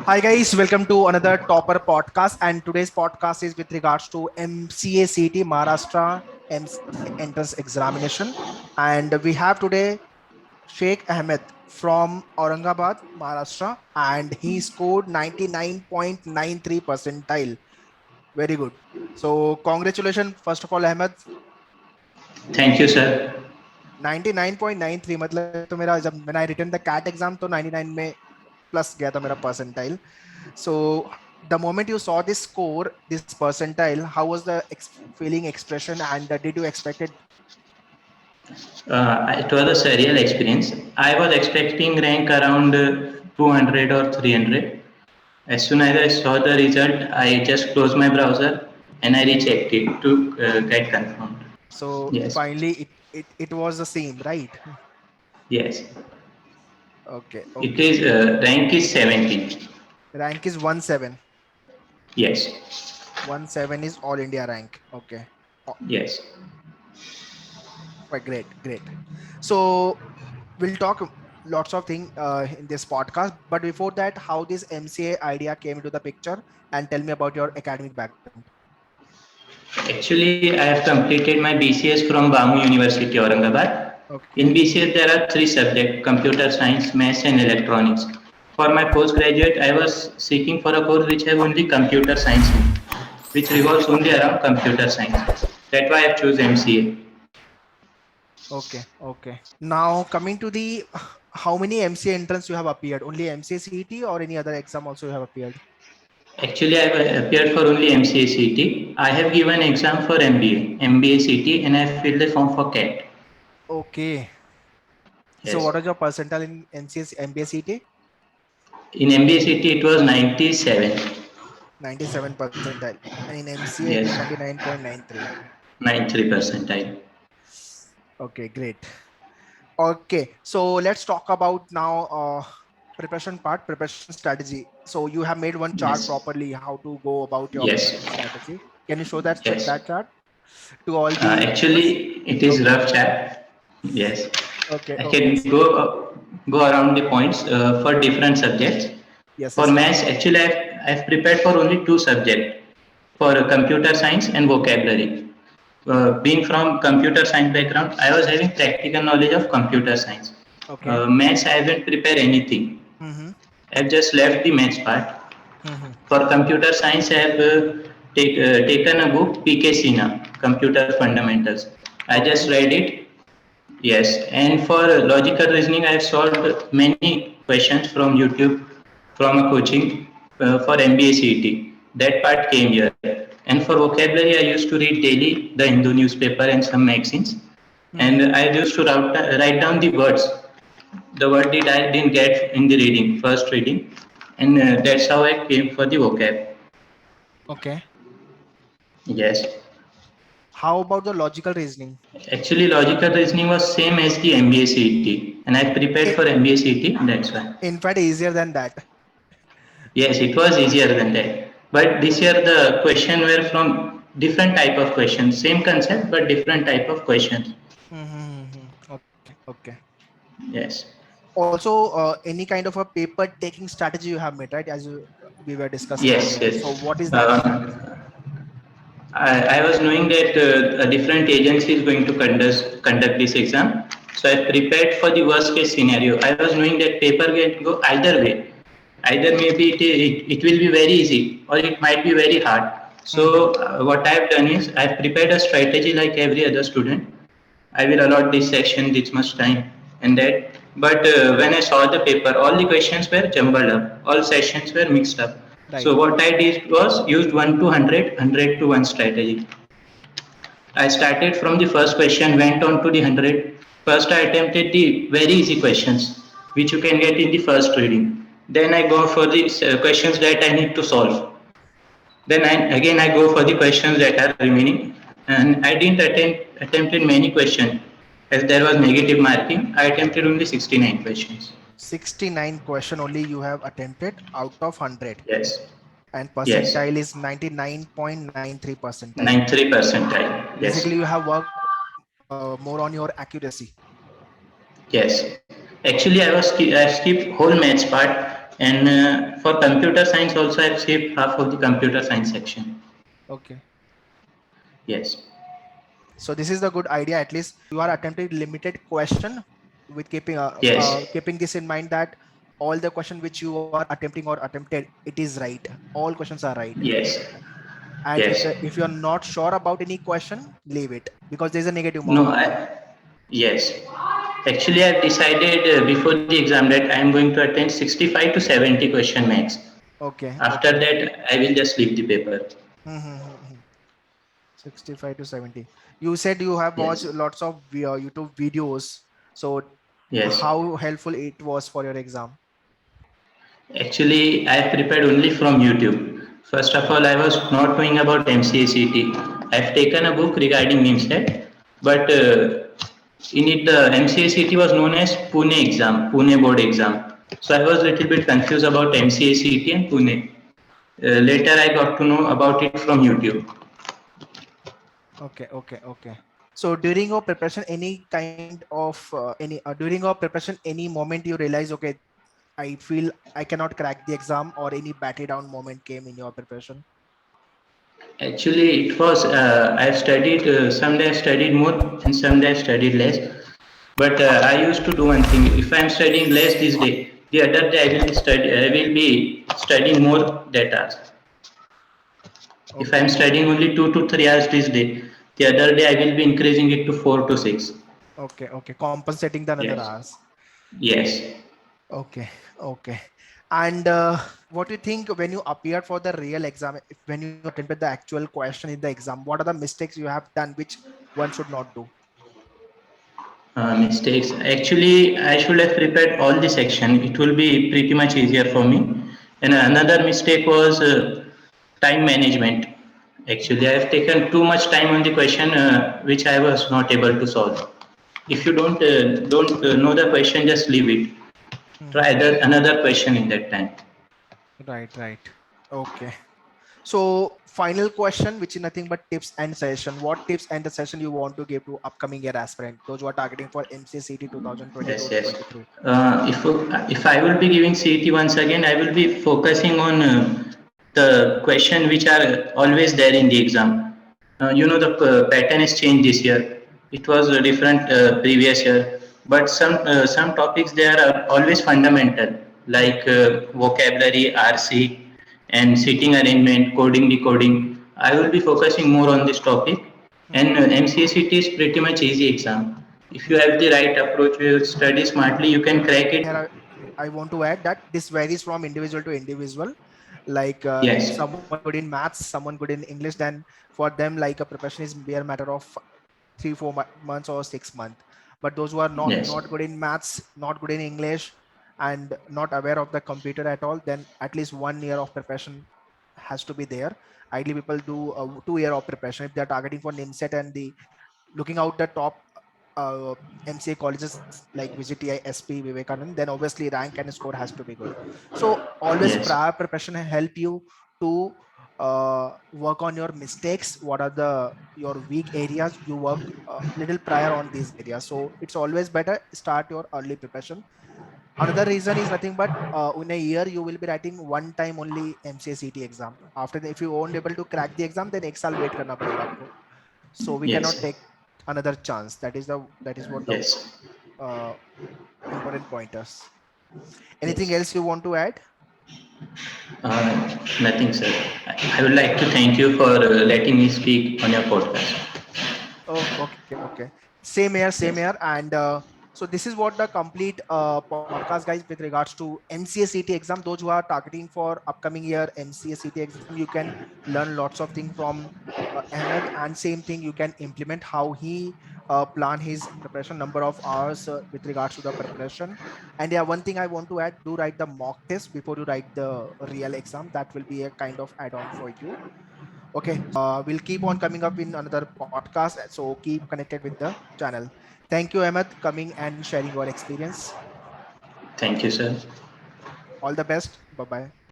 Hi guys, welcome to another Topper podcast. And today's podcast is with regards to MCA CT Maharashtra MCA Entrance Examination. And we have today Sheikh Ahmed from Aurangabad, Maharashtra, and he scored 99.93 percentile. Very good. So congratulations, first of all, Ahmed. Thank you, sir. 99.93 मतलब तो मेरा जब when I written the CAT exam तो 99 में plus गया था मेरा percentile. So the moment you saw this score, this percentile, how was the feeling, expression, and did you expect it? It was a surreal experience. I was expecting rank around 200 or 300. As soon as I saw the result, I just closed my browser and I rechecked it to get confirmed. So Yes, finally, it was the same, right? yes. Okay, It okay. is rank is 70. Rank is 17. Yes, 17 is all India rank. Okay. Oh, yes. quite great, great. So we'll talk lots of things in this podcast. But before that, how this MCA idea came into the picture, and tell me about your academic background. Actually, I have completed my BCS from BAMU University, Aurangabad. In Okay. BCS, there are three subjects: computer science, maths, and electronics. For my postgraduate, I was seeking for a course which have only computer science in it, which revolves only around computer science. That's why I choose MCA. Okay, okay. Now coming to the how many MCA entrance you have appeared? Only MCA CET or any other exam also you have appeared? Actually, I have appeared for only MCA CT. I have given exam for MBA CT, and I filled the form for CAT. Okay. So Yes. what is your percentile in MCA MBA CET? In MBA CT, it was 97. 97 percentile. And in MCA it is Yes, 99.93. 93 percentile. Okay, great. Okay, so let's talk about now preparation part, preparation strategy. So you have made one chart Yes, properly how to go about your yes, preparation strategy. Can you show that yes. that chart to all the viewers? Actually, it is Okay, rough chat. Yes, okay, I okay. can go around the points for different subjects. Yes, For yes, maths, actually, I've prepared for only two subjects for computer science and vocabulary. Being from computer science background, I was having practical knowledge of computer science. okay. Maths, I haven't prepared anything. Mm-hmm. I've just left the maths part. Mm-hmm. For computer science, I have taken a book, PK Sinha, Computer Fundamentals. I just Okay. read it. Yes, and for logical reasoning, I have solved many questions from YouTube, from a coaching for MBA CET. That part came here. And for vocabulary, I used to read daily the Hindu newspaper and some magazines. Mm-hmm. And I used to write down the words. The word that I didn't get in the reading, first reading. And that's how I came for the vocab. Okay. Yes. How about the logical reasoning? Actually, logical reasoning was same as the MBA CET, and I prepared I- for MBA CET. That's why. In fact, easier than that. Yes, it was easier than that. But this year the question were from different type of questions, same concept but different type of questions. Mm-hmm. Okay. Okay. Yes, Also, any kind of a paper taking strategy you have made, right? As we were discussing yes, earlier. So, yes. what is that strategy? Uh, I was knowing that a different agency is going to conduct this exam. So I prepared for the worst case scenario. I was knowing that paper can go either way. Either maybe it will be very easy or it might be very hard. Mm-hmm. So what I have done is I have prepared a strategy like every other student. I will allot this section this much time and that. But when I saw the paper, all the questions were jumbled up. All sessions were mixed up. So Right. what I did was used 1 to 100, 100 to 1 strategy. I started from the first question, went on to the 100. First, I attempted the very easy questions, which you can get in the first reading. Then I go for the questions that I need to solve. Then again I go for the questions that are remaining. And I didn't attempted many questions. As there was negative marking, I attempted only 69 questions. 69 question only you have attempted out of 100. Yes. And Yes. percentile is 99.93 percentile. 93 percentile. Yes. Basically, you have worked more on your accuracy. Yes. Actually, I skipped whole maths part And for computer science also I've saved half of the computer science section. Okay. Yes. So this is the good idea. At least you are attempting limited question with Yes. keeping this in mind that all the question which you are attempting or attempted, it is right. All questions are right. Yes. And Yes. if you are not sure about any question, leave it because there's a negative No, mark on that. yes. Actually, I've decided before the exam that I am going to attend 65 to 70 question max. Okay. After Okay. that, I will just leave the paper. Mm-hmm. 65 to 70. You said you have watched Yes. lots of YouTube videos. So Yes. how helpful it was for your exam? Actually, I have prepared only from YouTube. First of all, I was not knowing about MCACT. I've taken a book regarding NIMSET, but in it the MCACT was known as Pune exam, Pune board exam. So I was a little bit confused about MCACT and Pune. Later, I got to know about it from YouTube. Okay. So during your preparation, any kind of any during your preparation, any moment you realize, okay, I feel I cannot crack the exam, or any battle down moment came in your preparation? Actually, it was I've studied some days I studied more and some days I studied less. But I used to do one thing. If I'm studying less this day, the other day I will be studying more data. If I'm Okay, studying only 2 to 3 hours this day, the other day I will be increasing it to 4 to 6. okay. Compensating the another Yes. hours. Yes. Okay. And what do you think when you appeared for the real exam, when you attempted the actual question in the exam, what are the mistakes you have done which one should not do? Mistakes. Actually, I should have prepared all the section. It will be pretty much easier for me. And another mistake was time management. Actually, I have taken too much time on the question which I was not able to solve. If you don't know the question, just leave it. Try Mhm. another question in that time. Right. Okay. So final question, which is nothing but tips and suggestion. What tips and the session you want to give to upcoming year aspirant, those who are targeting for MCCT Yes, 2022 to yes. 23? If I will be giving CET once again, I will be focusing on the question which are always there in the exam. The pattern is changed this year. It was different previous year, but some topics there are always fundamental, like vocabulary, RC, and seating arrangement, coding, decoding. I will be focusing more on this topic, and MCACT is pretty much easy exam. If you have the right approach, you study smartly, you can crack it. Here I want to add that this varies from individual to individual. Like Yes, someone good in maths, someone good in English, then for them like a preparation is mere matter of 3 4 months or 6 months. But those who are yes, not good in maths, not good in English, and not aware of the computer at all, then at least 1 year of preparation has to be there. Ideally people do a 2 year of preparation if they're targeting for NIMSET and the looking out the top MCA colleges like VGTI, SP, Vivekanand, then obviously rank and score has to be good. So always yes, prior preparation help you to work on your mistakes. What are the your weak areas? You work little prior on these areas. So it's always better start your early preparation. Another reason is nothing but in a year you will be writing one time only MCA exam. After if you won't able to crack the exam, then एक साल wait करना पड़ेगा आपको. So we cannot yes, take another chance. That is what the yes. uh, important pointers. Anything Yes. else you want to add? Nothing, sir. I would like to thank you for letting me speak on your podcast. Oh, okay. Same Yes, here. And so this is what the complete podcast, guys, with regards to MCA exam. Those who are targeting for upcoming year MCA exam, you can learn lots of things from Ahmed, and same thing you can implement how he plan his preparation, number of hours with regards to the preparation. And yeah, one thing I want to add: do write the mock test before you write the real exam. That will be a kind of add-on for you. Okay, we'll keep on coming up in another podcast. So keep connected with the channel. Thank you, Ahmed, coming and sharing your experience. thank you, sir. All the best. Bye bye.